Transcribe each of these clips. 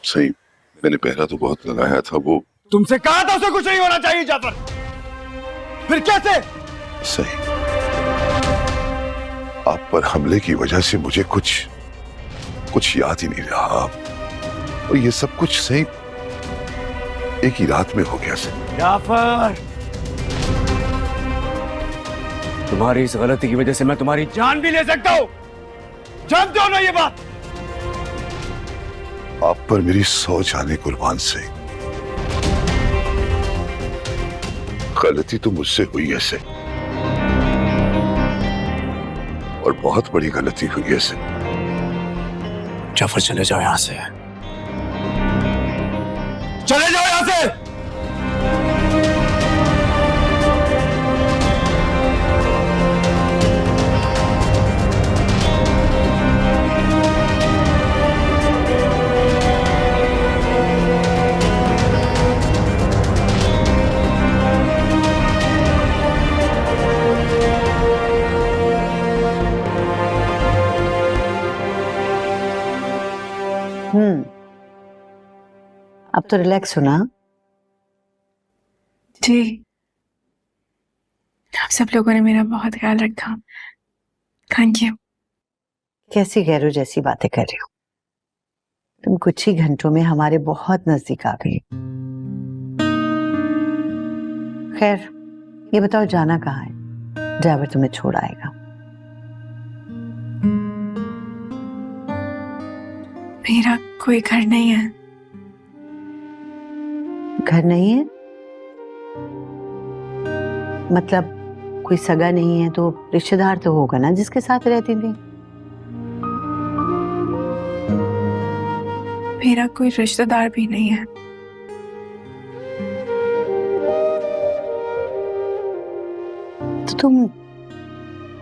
सही, मैंने पहरा तो बहुत लगाया था। वो तुमसे कहा था उसे कुछ नहीं होना चाहिए जाफर, फिर कैसे? सही, आप पर हमले की वजह से मुझे कुछ याद ही नहीं रहा। और ये सब कुछ सही एक ही रात में हो गया। सही जाफर, तुम्हारी इस गलती की वजह से मैं तुम्हारी जान भी ले सकता हूं, जानते हो ना ये बात? आप पर मेरी 100 जाने कुर्बान। से गलती तो मुझसे हुई है से, और बहुत बड़ी गलती हुई है से। जाफर चले जाओ यहां से, चले जाओ यहां से। अब तो रिलैक्स हो ना? जी, आप सब लोगों ने मेरा बहुत ख्याल रखा, थैंक यू। कैसी गैरो जैसी बातें कर रही हो? तुम कुछ ही घंटों में हमारे बहुत नजदीक आ गई। खैर, ये बताओ जाना कहाँ है? ड्राइवर तुम्हें छोड़ आएगा। मेरा कोई घर नहीं है। घर नहीं है? मतलब कोई सगा नहीं है तो रिश्तेदार तो होगा ना जिसके साथ रहती थी? मेरा कोई रिश्तेदार भी नहीं है। तो तुम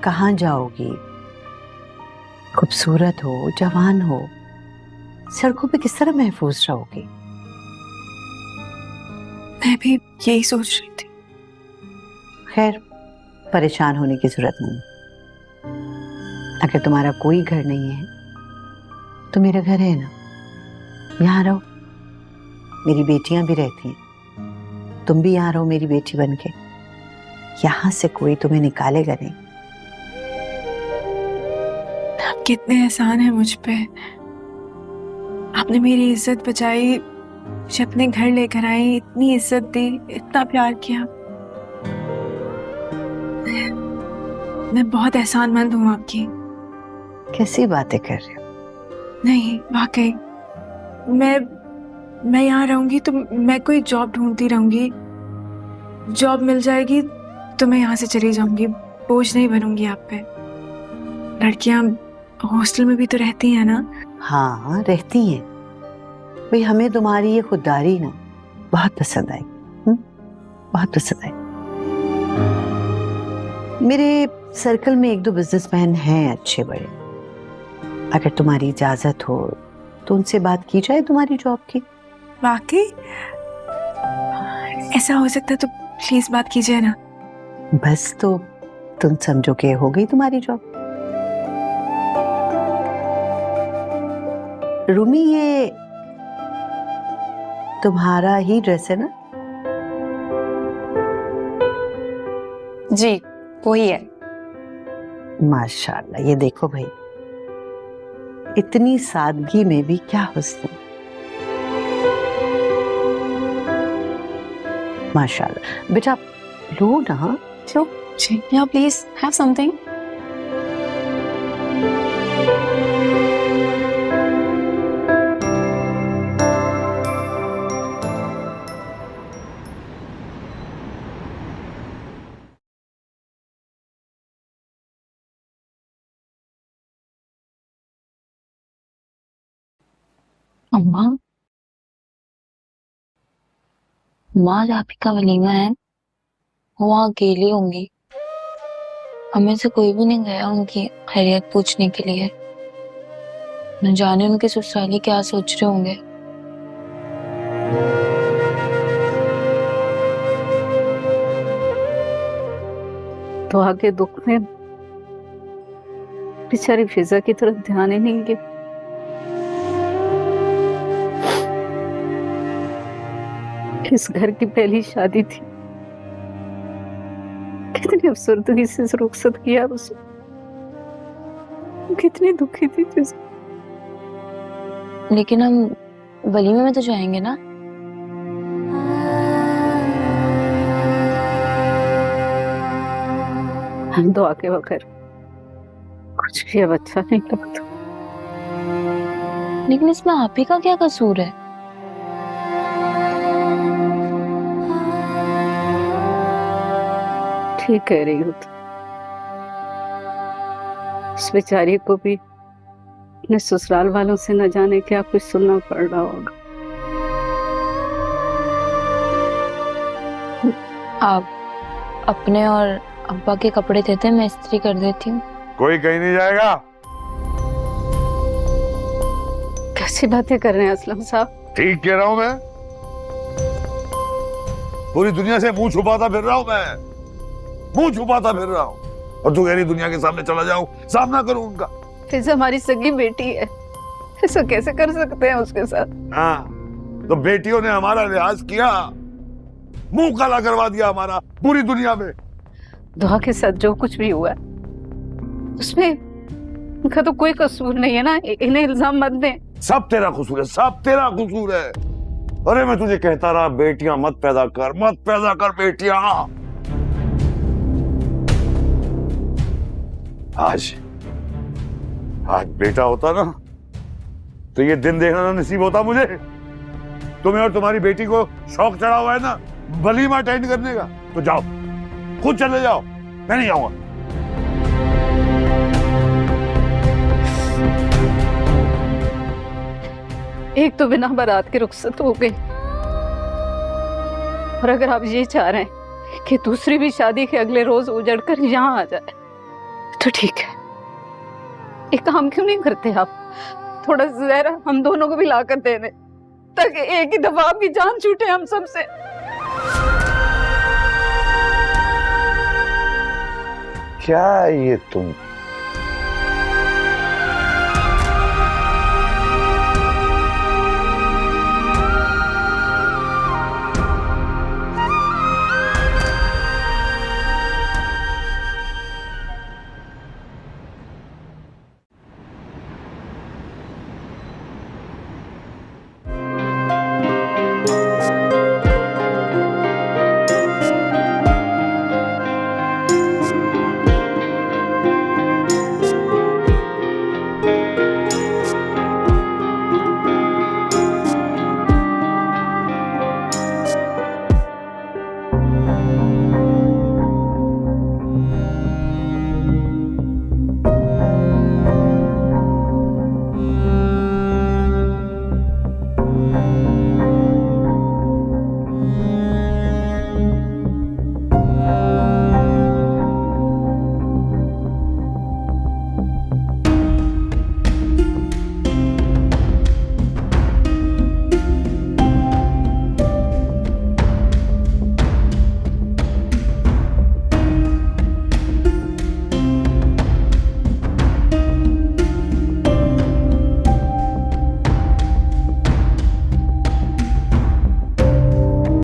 कहाँ जाओगी? खूबसूरत हो, जवान हो, सड़कों पे किस तरह महफूज रहोगी? मैं भी यही सोच रही थी। खैर, परेशान होने की जरूरत नहीं। अगर तुम्हारा कोई घर नहीं है तो मेरा घर है ना, यहाँ रहो। मेरी बेटियां भी रहती हैं, तुम भी यहाँ रहो मेरी बेटी बन के। यहाँ से कोई तुम्हें निकालेगा नहीं। आप कितने एहसान हैं मुझ पे। आपने मेरी इज्जत बचाई, मुझे अपने घर लेकर आई, इतनी इज्जत दी, इतना प्यार किया। मैं बहुत एहसानमंद हूँ आपकी। कैसी बातें कर रहे हो? नहीं, वाकई मैं यहाँ रहूंगी तो मैं कोई जॉब ढूंढती रहूंगी। जॉब मिल जाएगी तो मैं यहाँ से चली जाऊंगी, बोझ नहीं बनूंगी आप पे। लड़कियां हॉस्टल में भी तो रहती हैं ना? हाँ, रहती हैं। भाई, हमें तुम्हारी ये खुददारी ना बहुत पसंद आई। बहुत पसंद आई। मेरे सर्कल में 1-2 बिजनेसमैन हैं अच्छे बड़े। अगर तुम्हारी इजाजत हो तो उनसे बात की जाए तुम्हारी जॉब की। वाकई ऐसा हो सकता है तो प्लीज बात कीजिए ना। बस तो तुम समझो कि हो गई तुम्हारी जॉब। रूमी, ये तुम्हारा ही ड्रेस है ना? जी, वही है। माशाल्लाह, ये देखो भाई, इतनी सादगी में भी क्या हुस्न। माशाल्लाह। बेटा लो ना। Sure. Ji, Yeah, please have something. अम्मा, माँ जाफी का वलीमा है, वो वहाँ अकेली होंगी। हमें से कोई भी नहीं गया उनकी खैरियत पूछने के लिए। न जाने उनके ससुराली क्या सोच रहे होंगे। तो आगे दुख में बेचारी फिजा की तरफ ध्यान ही नहीं गया। इस घर की पहली शादी थी। कितनी अफसरदगी से रुखसत किया उसे, कितनी दुखी थी तुझे। लेकिन हम वलीमे में तो जाएंगे ना। हम दुआ के बगैर कुछ भी अब अच्छा नहीं लगता। लेकिन इसमें आप ही का क्या कसूर है? ठीक कह रही हो तुम। इस बेचारी को भी अपने ससुराल वालों से न जाने क्या कुछ सुनना पड़ रहा होगा। आप अपने और अब्बा के कपड़े देते, मैं इस्त्री कर देती हूँ। कोई कहीं नहीं जाएगा। कैसी बातें कर रहे हैं असलम साहब? ठीक कह रहा हूं मैं। पूरी दुनिया से मुंह छुपाता फिर रहा हूं मैं, मुंह छुपाता फिर रहा हूं। और तू कह रही दुनिया के सामने चला जाऊं, सामना करूं उनका। फिर हमारी सगी बेटी है, ऐसा कैसे कर सकते हैं उसके साथ? हाँ, तो बेटियों ने हमारा लिहाज किया, मुंह काला करवा दिया हमारा पूरी दुनिया में। दुआ के साथ जो कुछ भी हुआ उसमें उनका तो कोई कसूर नहीं है ना, इन्हें इल्जाम मत दें। सब तेरा कसूर है, सब तेरा कसूर है। अरे मैं तुझे कहता रहा बेटियां मत पैदा कर, मत पैदा कर बेटियां। आज बेटा होता ना तो ये दिन देखना ना नसीब होता मुझे। तुम्हें और तुम्हारी बेटी को शौक चढ़ा हुआ है ना वलीमा अटेंड करने का, तो जाओ, खुद चले जाओ, मैं नहीं आऊंगा। एक तो बिना बारात की रुखसत हो गई, और अगर आप ये चाह रहे हैं कि दूसरी भी शादी के अगले रोज उजड़ कर यहाँ आ जाए तो ठीक है। एक काम क्यों नहीं करते आप, थोड़ा जहर हम दोनों को भी ला कर दे दें ताकि एक ही दफा आपकी जान छूटे हम सबसे। क्या ये तुम